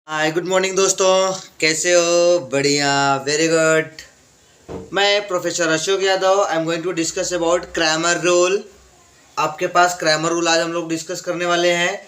Hi good morning दोस्तों, कैसे हो? बढ़िया, वेरी गुड। मैं professor Ashok Yadav. I am going to discuss about Cramer rule. आपके पास क्रैमर रूल आज हम लोग डिस्कस करने वाले हैं।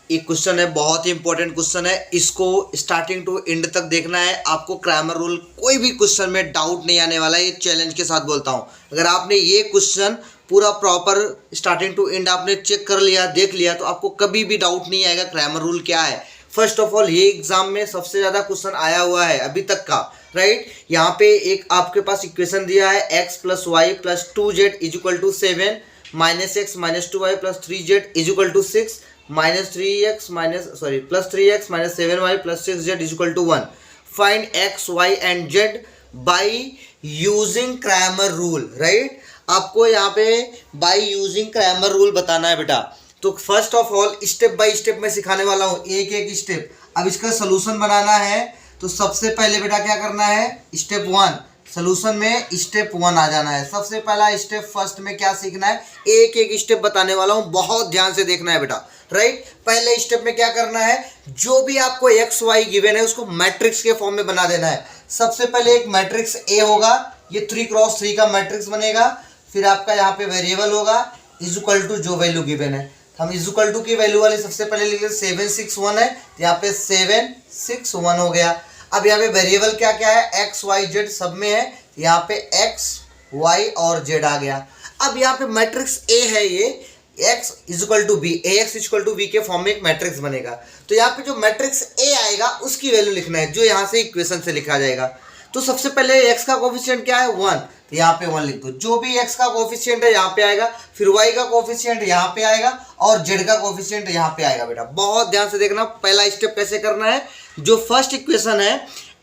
एक क्वेश्चन है, बहुत ही इंपॉर्टेंट क्वेश्चन है। इसको स्टार्टिंग टू एंड तक देखना है आपको। क्रैमर रूल कोई भी क्वेश्चन में डाउट नहीं आने वाला है, ये चैलेंज के साथ बोलता हूँ। अगर आपने ये क्वेश्चन पूरा प्रॉपर स्टार्टिंग टू एंड आपने चेक कर लिया, देख लिया, तो आपको कभी भी डाउट नहीं आएगा क्रैमर रूल क्या है। फर्स्ट ऑफ ऑल, ये एग्जाम में सबसे ज्यादा क्वेश्चन आया हुआ है अभी तक का, राइट। यहाँ पे एक आपके पास इक्वेशन दिया है x plus Y plus 2z is equal to 7 minus X minus 2y plus 3z is equal to 6 minus 3x minus plus 3x minus 7y plus 6z is equal to 1। Find x y and z by using Cramer rule, right. आपको यहाँ पे by using Cramer rule बताना है बेटा। तो first of all step by step मैं सिखाने वाला हूँ, एक एक स्टेप। अब इसका सोल्यूशन बनाना है तो सबसे पहले बेटा क्या करना है, स्टेप 1 सोल्यूशन में स्टेप 1 आ जाना है। सबसे पहला स्टेप फर्स्ट में क्या सीखना है, एक एक स्टेप बताने वाला हूँ, बहुत ध्यान से देखना है बेटा, राइट। पहले स्टेप में क्या करना है, जो भी आपको एक्स वाई गिवन है उसको मैट्रिक्स के फॉर्म में बना देना है। सबसे पहले एक मैट्रिक्स ए होगा, ये 3x3 का मैट्रिक्स बनेगा। फिर आपका यहाँ पे वेरिएबल होगा इज इक्वल टू जो वैल्यू गिवन है। हम इज इक्वल टू की वैल्यू वाले सबसे पहले लिख लेते 761 है, तो यहाँ पे 761 हो गया। अब यहाँ पे वेरिएबल क्या क्या है, एक्स वाई जेड सब में है, तो यहाँ पे एक्स वाई और जेड आ गया। अब यहाँ पे मैट्रिक्स ए है, ये x is equal to B, A X is equal to B के फॉर्म में एक मैट्रिक्स बनेगा। तो यहाँ पे जो मैट्रिक्स ए आएगा उसकी वैल्यू लिखना है, जो यहाँ से इक्वेशन से लिखा जाएगा। तो सबसे पहले x का कोफिशिएंट क्या है, 1, तो यहाँ पे 1 लिख दो। जो भी x का कोफिशिएंट है यहाँ पे आएगा, फिर y का कोफिशिएंट यहाँ पे आएगा और z का कोफिशिएंट यहाँ पे आएगा। बेटा बहुत ध्यान से देखना, पहला स्टेप कैसे करना है। जो फर्स्ट इक्वेशन है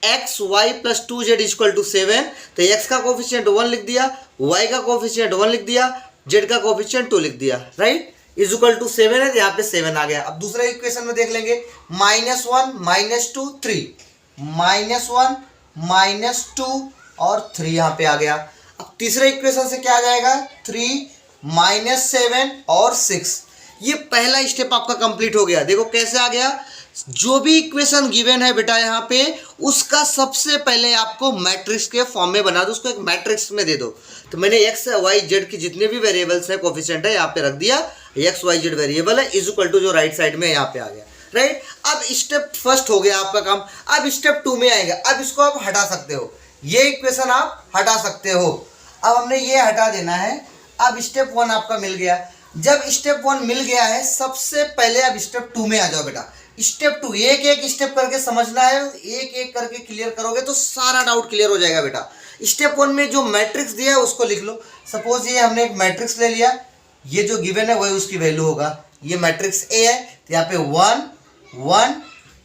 x y plus 2z equal to 7, तो x का कोफिशिएंट 1 लिख दिया, y का कोफिशिएंट 1 लिख दिया, z का कोफिशिएंट 2 लिख दिया, राइट। इज इक्वल टू 7 है, तो यहाँ पे 7 आ गया। अब दूसरे इक्वेशन में देख लेंगे, -1 -2 3, -1 -2 और 3 यहाँ पे आ गया। अब तीसरे इक्वेशन से क्या आ जाएगा, 3 -7 और 6। ये पहला स्टेप आपका कंप्लीट हो गया। देखो कैसे आ गया, जो भी इक्वेशन गिवन है बेटा यहाँ पे उसका सबसे पहले आपको मैट्रिक्स के फॉर्म में बना दो, उसको एक मैट्रिक्स में दे दो। तो मैंने एक्स वाई जेड की जितने भी वेरिएबल्स है, कोफिशिएंट है, यहाँ पे रख दिया। एक्स वाई जेड वेरिएबल है इज इक्वल टू जो राइट साइड में यहाँ पे आ गया, राइट। अब स्टेप फर्स्ट हो गया आपका काम। अब स्टेप 2 में आएगा। अब इसको आप हटा सकते हो, ये इक्वेशन आप हटा सकते हो। अब हमने ये हटा देना है। अब स्टेप 1 आपका मिल गया। जब स्टेप 1 मिल गया है, सबसे पहले अब स्टेप 2 में आ जाओ बेटा। स्टेप 2 एक एक स्टेप करके समझना है, एक एक करके क्लियर करोगे तो सारा डाउट क्लियर हो जाएगा बेटा। स्टेप 1 में जो मैट्रिक्स दिया है उसको लिख लो। सपोज ये हमने एक मैट्रिक्स ले लिया, ये जो गिवन है वही उसकी वैल्यू होगा। ये मैट्रिक्स ए है, तो यहाँ पे 1 1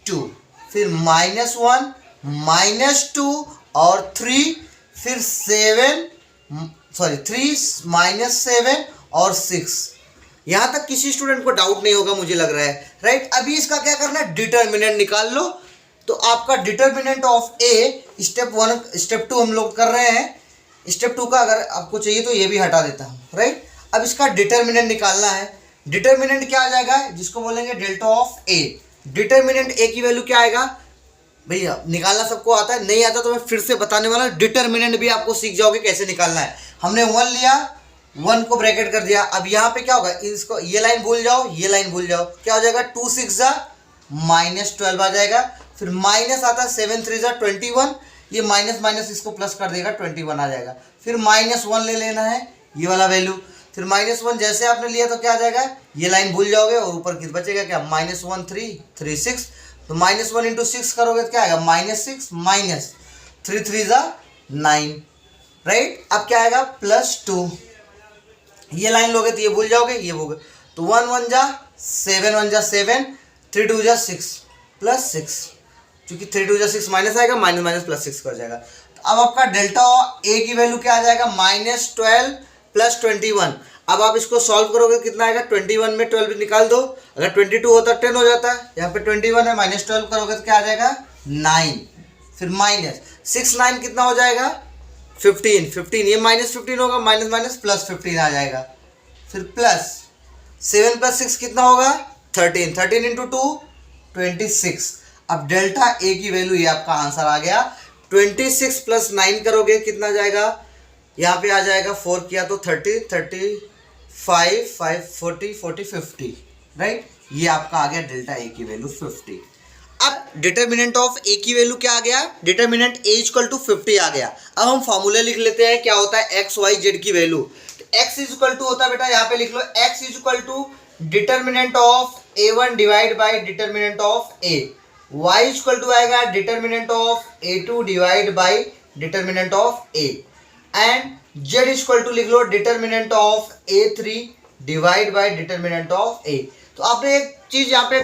2, फिर -1 -2 और 3, फिर 3 -7 और 6। यहां तक किसी स्टूडेंट को डाउट नहीं होगा मुझे लग रहा है, राइट। अभी इसका क्या करना है, डिटर्मिनेंट निकाल लो। तो आपका determinant of A, step 1 step 2 हम लोग कर रहे हैं। स्टेप 2 का अगर आपको चाहिए तो ये भी हटा देता हूँ, राइट। अब इसका डिटर्मिनेंट निकालना है। डिटर्मिनेंट क्या आ जाएगा, जिसको बोलेंगे डेल्टा ऑफ ए। डिटर्मिनेंट ए की वैल्यू क्या आएगा भैया, निकालना सबको आता है, नहीं आता तो मैं फिर से बताने वाला। डिटर्मिनेंट भी आपको सीख जाओगे कैसे निकालना है। हमने 1 लिया, 1 को ब्रैकेट कर दिया। अब यहाँ पे क्या होगा, इसको ये लाइन भूल जाओ, ये लाइन भूल जाओ। क्या हो जाएगा, 2 6 -12 आ जाएगा। फिर माइनस आता है, 7 3 21, ये माइनस माइनस इसको प्लस कर देगा, 21 आ जाएगा। फिर -1 ले लेना है, ये वाला वैल्यू। फिर -1 जैसे आपने लिया तो क्या आ जाएगा, ये लाइन भूल जाओगे और ऊपर किस बचेगा क्या, -1 3 3 6। तो -1 इंटू 6 करोगे तो क्या आएगा, -6 माइनस 3 3 9, राइट। अब क्या आएगा, +2। ये लाइन लोगे तो ये भूल जाओगे, ये भूल गए। तो 1 1 7 1 7, 3 2 6 +6, क्योंकि 3 2 6 माइनस आएगा, माइनस माइनस +6 कर जाएगा। तो अब आपका डेल्टा ए की वैल्यू क्या आ जाएगा, -12 + 21। अब आप इसको सॉल्व करोगे कितना आएगा, 21 में 12 निकाल दो। अगर 22 होता 10 हो जाता है, यहाँ पे 21 है, -12 करोगे तो क्या आ जाएगा, 9। फिर -6 9 कितना हो जाएगा, 15, ये -15 होगा, माइनस माइनस +15 आ जाएगा। फिर +7 + 6 कितना होगा, 13 13 × 2 26। अब डेल्टा ए की वैल्यू, ये आपका आंसर आ गया। 26 + 9 करोगे कितना जाएगा, यहाँ पे आ जाएगा 4 किया तो 30, 35, 5, 40, 40, 50, राइट। ये आपका आ गया डेल्टा ए की वैल्यू 50। अब डिटर्मिनेंट ऑफ ए की वैल्यू क्या आ गया, डिटर्मिनेंट ए इक्वल टू 50 आ गया। अब हम फॉर्मूले लिख लेते हैं, क्या होता है एक्स वाई जेड की वैल्यू। एक्स इक्वल टू होता है बेटा, यहाँ पे लिख लो, X equal to determinant of a1 divide by determinant of A. y equal to आएगा determinant of a2 divide by determinant of a। And z equal to लिख लो determinant of a3 divide by determinant of a। तो आपने एक चीज यहाँ पे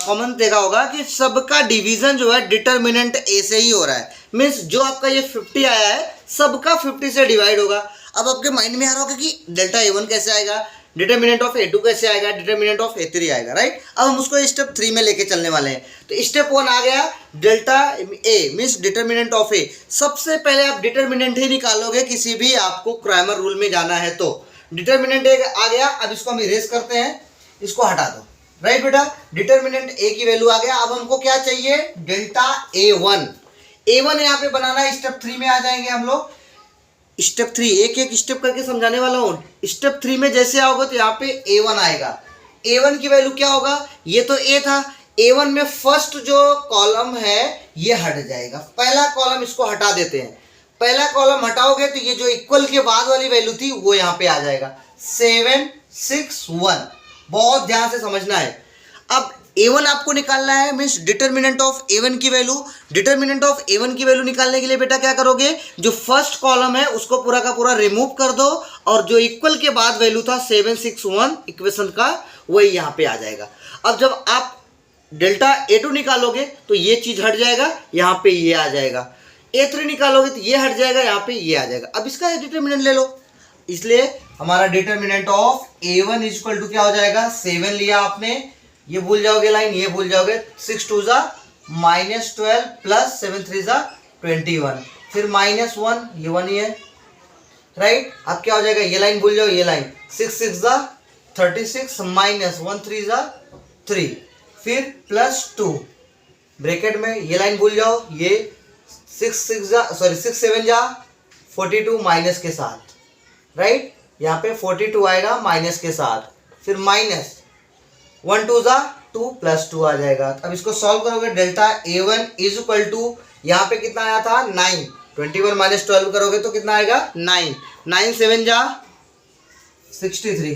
common देखा होगा कि सबका डिवीजन जो है डिटर्मिनेंट ए से ही हो रहा है। मीन्स जो आपका ये 50 आया है सबका 50 से डिवाइड होगा। अब आपके माइंड में आ रहा होगा कि डेल्टा ए1 कैसे आएगा, डिटर्मिनेंट ऑफ ए2 कैसे आएगा, डिटर्मिनेंट ऑफ ए3 आएगा, राइट। अब हम उसको स्टेप 3 में लेके चलने वाले हैं। तो स्टेप 1 आ गया delta A means determinant of A. सबसे पहले आप डिटर्मिनेंट ही निकालोगे किसी भी आपको क्रैमर रूल में जाना है तो। डिटर्मिनेंट ए आ गया, अब इसको हम इरेज करते हैं, इसको हटा दो, राइट बेटा। डिटर्मिनेंट ए की वैल्यू आ गया। अब हमको क्या चाहिए, डेल्टा ए1। ए1 यहाँ पे बनाना है, स्टेप 3 में आ जाएंगे हम लोग। स्टेप 3 एक एक स्टेप करके समझाने वाला हूँ। स्टेप 3 में जैसे आओगे तो यहाँ पे a1 आएगा। a1 की वैल्यू क्या होगा, ये तो a था, a1 में फर्स्ट जो कॉलम है ये हट जाएगा। पहला कॉलम इसको हटा देते हैं, पहला कॉलम हटाओगे तो ये जो इक्वल के बाद वाली वैल्यू थी वो यहाँ पे आ जाएगा 7, 6, 1। बहुत ध्यान से समझना है। अब a1 आपको निकालना है, मीन्स डिटर्मिनेंट ऑफ a1 की वैल्यू। डिटर्मिनेंट ऑफ a1 की वैल्यू निकालने के लिए बेटा क्या करोगे, जो फर्स्ट कॉलम है उसको पूरा का पूरा रिमूव कर दो और जो इक्वल के बाद वैल्यू था 7, 6, 1 इक्वेशन का वही यहाँ पे आ जाएगा। अब जब आप डेल्टा a2 निकालोगे तो ये चीज हट जाएगा, यहाँ पे ये आ जाएगा। a3 निकालोगे तो ये हट जाएगा, यहाँ पे ये आ जाएगा। अब इसका डिटर्मिनेंट ले लो, इसलिए हमारा determinant of a1 equal to क्या हो जाएगा, 7 लिया आपने, ये भूल जाओगे लाइन, ये भूल जाओगे, 6 2 जा -12 प्लस 7 3 जा 21, फिर -1, ये 1 ही है, राइट। अब क्या हो जाएगा, ये लाइन भूल जाओ, ये लाइन 6 6 जा 36 -1 3 जा 3, फिर +2 ब्रैकेट में, ये लाइन भूल जाओ, ये 6 7 जा 42 माइनस के साथ, राइट। यहाँ पे 42 आएगा माइनस के साथ, फिर -1 2 जा 2 +2 आ जाएगा। अब इसको सॉल्व करोगे, delta a1 is equal to, यहाँ पे कितना आया था 9, 21 - 12 करोगे तो कितना आएगा 9, 9 7 जा 63,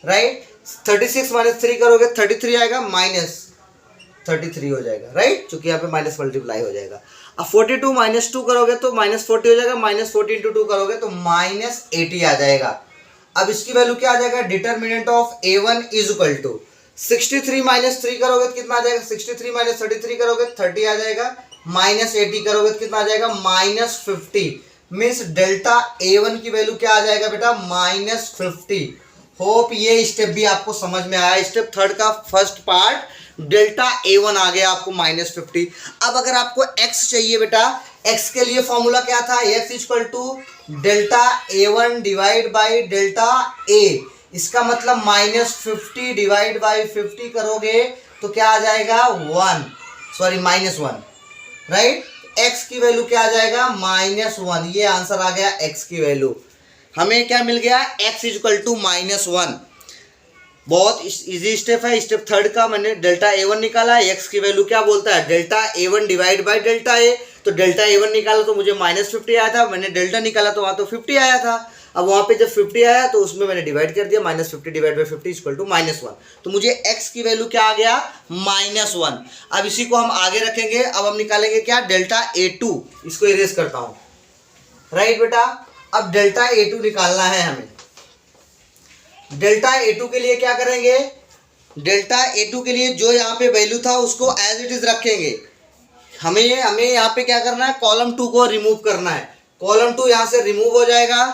राइट। 36 - 3 करोगे 33 आएगा, -33 हो जाएगा, राइट, क्योंकि यहाँ पे माइनस मल्टीप्लाई हो जाएगा। अब 42 - 2 करोगे तो -40 हो जाएगा, -40 × 2 करोगे तो -80 आ जाएगा। अब इसकी वैल्यू क्या आ जाएगा, determinant of a1 is equal to 63 - 3 करोगे तो कितना आ जाएगा, 63 - 33 करोगे 30 आ जाएगा, -80 करोगे तो कितना आ जाएगा -50। मीन्स डेल्टा a1 की वैल्यू क्या आ जाएगा बेटा, -50। होप ये स्टेप भी आपको समझ में आया। स्टेप 3 का फर्स्ट पार्ट डेल्टा a1 आ गया आपको -50। अब अगर आपको x चाहिए बेटा, x के लिए फॉर्मूला क्या था, x equal to delta a1 divide by delta a। इसका मतलब -50 डिवाइड बाई 50 करोगे तो क्या आ जाएगा -1, राइट। x की वैल्यू क्या आ जाएगा -1, ये आंसर आ गया x की वैल्यू। हमें क्या मिल गया, x इक्वल टू -1। बहुत इजी स्टेप है। स्टेप 3 का मैंने डेल्टा a1 निकाला, x की वैल्यू क्या बोलता है, delta a1 divide by delta a। तो डेल्टा a1 निकाला तो मुझे -50 आया था, मैंने डेल्टा निकाला तो वहाँ तो 50 आया था। अब वहाँ पे जब 50 आया तो उसमें मैंने डिवाइड कर दिया, -50 डिवाइड बाई 50 इक्वल टू -1। तो मुझे x की वैल्यू क्या आ गया, -1। अब इसी को हम आगे रखेंगे। अब हम निकालेंगे क्या, डेल्टा a2। इसको इरेज करता हूँ, राइट बेटा। अब डेल्टा a2 निकालना है हमें। डेल्टा a2 के लिए क्या करेंगे, डेल्टा a2 के लिए जो यहाँ पे वैल्यू था उसको एज इट इज रखेंगे। हमें यहाँ पे क्या करना है, कॉलम 2 को रिमूव करना है। कॉलम 2 यहाँ से रिमूव हो जाएगा।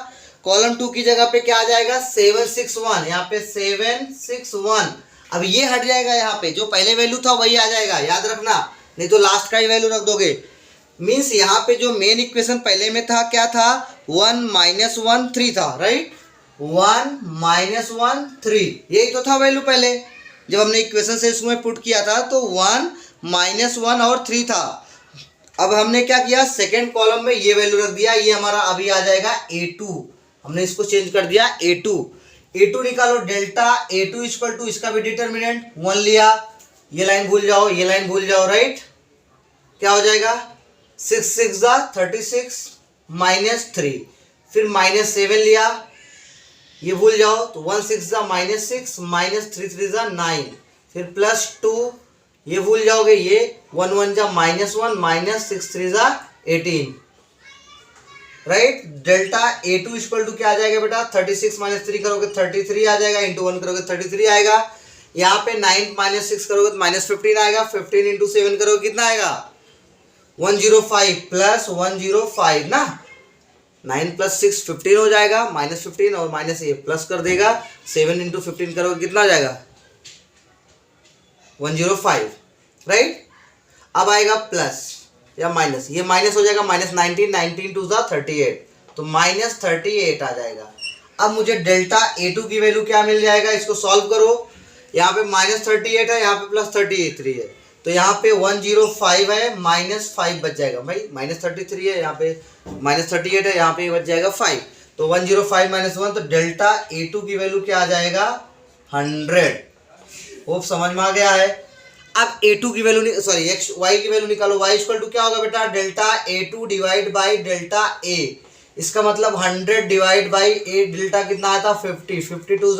कॉलम 2 की जगह पे क्या आ जाएगा, 7 6 1, यहाँ पे 7 6 1। अब ये हट जाएगा, यहाँ पे जो पहले वैल्यू था वही आ जाएगा, याद रखना, नहीं तो लास्ट का ही वैल्यू रख दोगे। मीन्स यहाँ पे जो मेन इक्वेशन पहले में था क्या था, 1 - 1 3 था, राइट। 1 - 1 3, यही तो था वैल्यू पहले जब हमने इक्वेशन से इसमें पुट किया था। तो 1 -1 और 3 था। अब हमने क्या किया, सेकेंड कॉलम में ये वैल्यू रख दिया, ये हमारा अभी आ जाएगा A2। हमने इसको चेंज कर दिया A2 निकालो। डेल्टा A2 इक्वल टू, इसका भी डिटर्मिनेंट 1 लिया, ये लाइन भूल जाओ, ये लाइन भूल जाओ, राइट। क्या हो जाएगा, 6 6 36 -3, फिर -7 लिया, ये भूल जाओ, तो 1 6 -6 -3 3 9, फिर +2, ये भूल जाओगे, ये 1 1 -1 -6 3 18, right. Delta A2 equal to क्या आ जाएगा बेटा, 36 -3 करोगे 33 आ जाएगा, इंटू 1 करोगे 33 आएगा। यहाँ पे 9 -6 करोगे तो -15 आएगा, 15 इंटू 7 करोगे कितना आएगा, 105 प्लस 105 ना, 9 + 6 15 हो जाएगा, -15 और माइनस ये प्लस कर देगा, 7 इंटू 15 करोगे कितना आ जाएगा, 105, राइट। अब आएगा प्लस या माइनस, ये माइनस हो जाएगा, -19 19 2 38, तो -38 आ जाएगा। अब मुझे डेल्टा A2 की वैल्यू क्या मिल जाएगा, इसको सॉल्व करो। यहाँ पे -38 है, यहाँ पे +33 है, तो यहाँ पे 105 है, -5 बच जाएगा भाई, -33 है, यहाँ पे -38 है, यहाँ पे बच जाएगा 5, तो 105 -1, तो डेल्टा A2 की वैल्यू क्या आ जाएगा, 100। होप समझ में आ गया है। अब A2 की वैल्यू, सॉरी y की वैल्यू निकालो। y इक्वल टू क्या होगा बेटा, delta A2 divide by delta A। इसका मतलब 100 डिवाइड बाई A, डेल्टा कितना आया था, 50, 50 2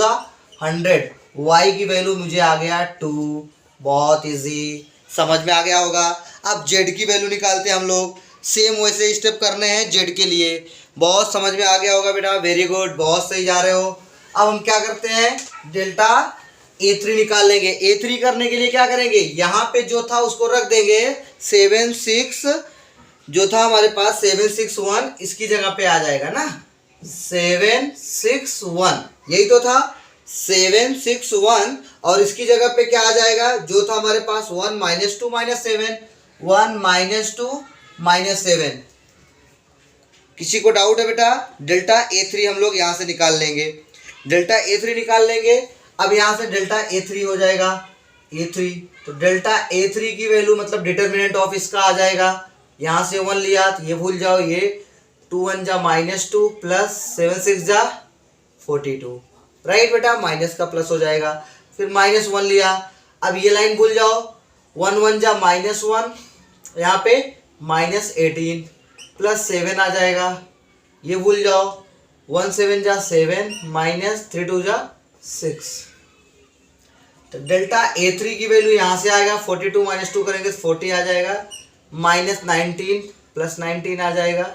100। y की वैल्यू मुझे आ गया 2। बहुत इजी, समझ में आ गया होगा। अब z की वैल्यू निकालते हैं हम लोग, सेम वैसे स्टेप करने हैं z के लिए। बहुत समझ में आ गया होगा बेटा, वेरी गुड, बहुत सही जा रहे हो। अब हम क्या करते हैं, डेल्टा A3 निकाल लेंगे। A3 करने के लिए क्या करेंगे, यहाँ पे जो था उसको रख देंगे 7 6, जो था हमारे पास 7 6 1, इसकी जगह पे आ जाएगा ना 7 6 1, यही तो था 7 6 1, और इसकी जगह पे क्या आ जाएगा, जो था हमारे पास 1 -2 -7, 1 -2 -7। किसी को डाउट है बेटा, डेल्टा A3 हम लोग यहाँ से निकाल लेंगे, डेल्टा A3 निकाल लेंगे। अब यहाँ से डेल्टा A3 हो जाएगा A3, तो डेल्टा A3 की वैल्यू मतलब डिटर्मिनेंट ऑफ इसका आ जाएगा, यहाँ से 1 लिया तो ये भूल जाओ, ये 2 1 -2 प्लस 7 6 42, राइट बेटा, माइनस का प्लस हो जाएगा, फिर -1 लिया। अब ये लाइन भूल जाओ, 1 1 -1, यहाँ पे -18 प्लस 7 आ जाएगा, ये भूल जाओ, 1 7 7 -3 2 6। तो डेल्टा A3 की वैल्यू यहाँ से आएगा, 42 -2 करेंगे 40 आ जाएगा, -19 प्लस 19 आ जाएगा,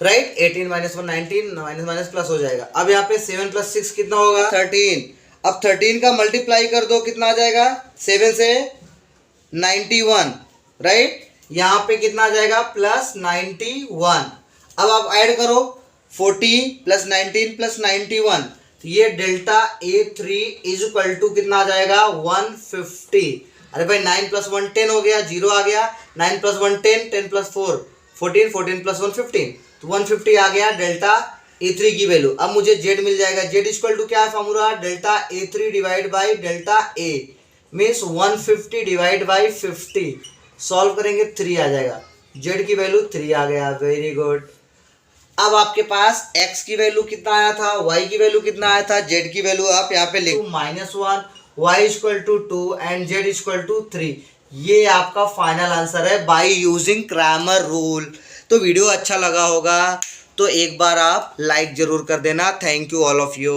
राइट। 18 -1 19, माइनस प्लस हो जाएगा। अब यहाँ पे 7 + 6 कितना होगा, 13। अब 13 का मल्टीप्लाई कर दो, कितना आ जाएगा, 7 से 91, राइट। यहाँ पे कितना आ जाएगा, +91। अब आप ऐड करो 40 + 19 + 91, ये delta A3 is equal to कितना आ जाएगा, 150। अरे भाई 9 + 1 10 हो गया, 0 आ गया, 9 + 1 10, 10 + 4 14, 14 + 1 15, तो 150 आ गया डेल्टा A3 की वैल्यू। अब मुझे Z मिल जाएगा, Z इक्वल टू क्या है formula, delta A3 divide by delta A, means 150 divide by 50, solve करेंगे 3 आ जाएगा, Z की वैल्यू 3 आ गया, वेरी गुड। अब आपके पास x की वैल्यू कितना आया था, y की वैल्यू कितना आया था, z की वैल्यू आप यहाँ पे लिख -1, y = 2 एंड z = 3। ये आपका फाइनल आंसर है बाय यूजिंग क्रैमर रूल। तो वीडियो अच्छा लगा होगा तो एक बार आप लाइक जरूर कर देना। Thank you all of you.